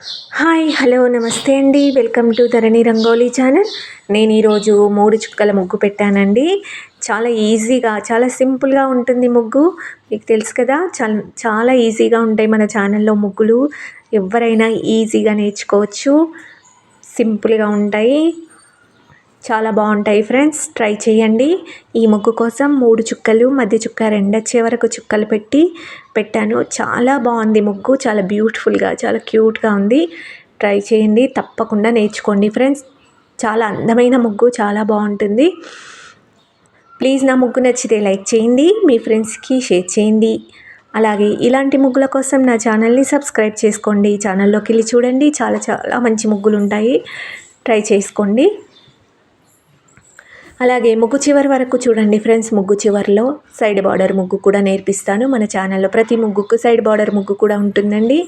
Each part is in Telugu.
హాయ్ హలో నమస్తే అండి. Welcome to Dharani rangoli channel. నేను ఈరోజు 3 చుక్కల ముగ్గు పెట్టానండి. చాలా ఈజీగా, చాలా సింపుల్గా ఉంటుంది ముగ్గు. మీకు తెలుసు కదా, చాలా ఈజీగా ఉంటాయి మన ఛానల్లో ముగ్గులు. ఎవరైనా ఈజీగా నేర్చుకోవచ్చు, సింపుల్గా ఉంటాయి, చాలా బాగుంటాయి ఫ్రెండ్స్. ట్రై చేయండి. ఈ ముగ్గు కోసం 3 చుక్కలు, మధ్య చుక్క 2 వచ్చే వరకు చుక్కలు పెట్టాను. చాలా బాగుంది ముగ్గు, చాలా బ్యూటిఫుల్గా, చాలా క్యూట్గా ఉంది. ట్రై చేయండి, తప్పకుండా నేర్చుకోండి ఫ్రెండ్స్. చాలా అందమైన ముగ్గు, చాలా బాగుంటుంది. ప్లీజ్ నా ముగ్గు నచ్చితే లైక్ చేయండి, మీ ఫ్రెండ్స్కి షేర్ చేయండి. అలాగే ఇలాంటి ముగ్గుల కోసం నా ఛానల్ని సబ్స్క్రైబ్ చేసుకోండి. ఛానల్లోకి వెళ్ళి చూడండి, చాలా చాలా మంచి ముగ్గులు ఉంటాయి. ట్రై చేసుకోండి. అలాగే ముగ్గు చివరి వరకు చూడండి ఫ్రెండ్స్. ముగ్గు చివరిలో సైడ్ బార్డర్ ముగ్గు కూడా నేర్పిస్తాను. మన ఛానల్లో ప్రతి ముగ్గుకు సైడ్ బార్డర్ ముగ్గు కూడా ఉంటుందండి.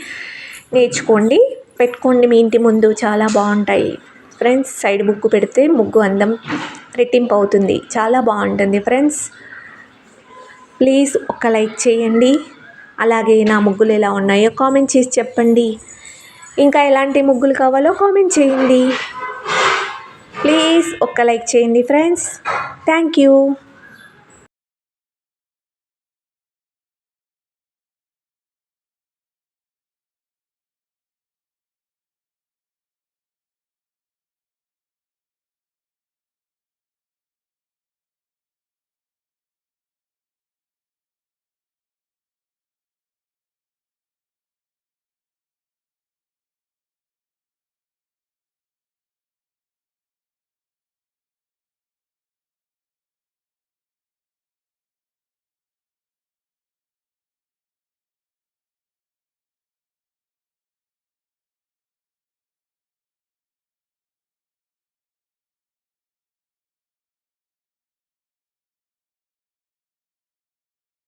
నేర్చుకోండి, పెట్టుకోండి మీ ఇంటి ముందు. చాలా బాగుంటాయి ఫ్రెండ్స్. సైడ్ ముగ్గు పెడితే ముగ్గు అందం రెట్టింపు అవుతుంది. చాలా బాగుంటుంది ఫ్రెండ్స్. ప్లీజ్ ఒక లైక్ చేయండి. అలాగే నా ముగ్గులు ఎలా ఉన్నాయో కామెంట్ చేసి చెప్పండి. ఇంకా ఎలాంటి ముగ్గులు కావాలో కామెంట్ చేయండి. ప్లీజ్ ఒక్క లైక్ చేయండి ఫ్రెండ్స్. Thank you.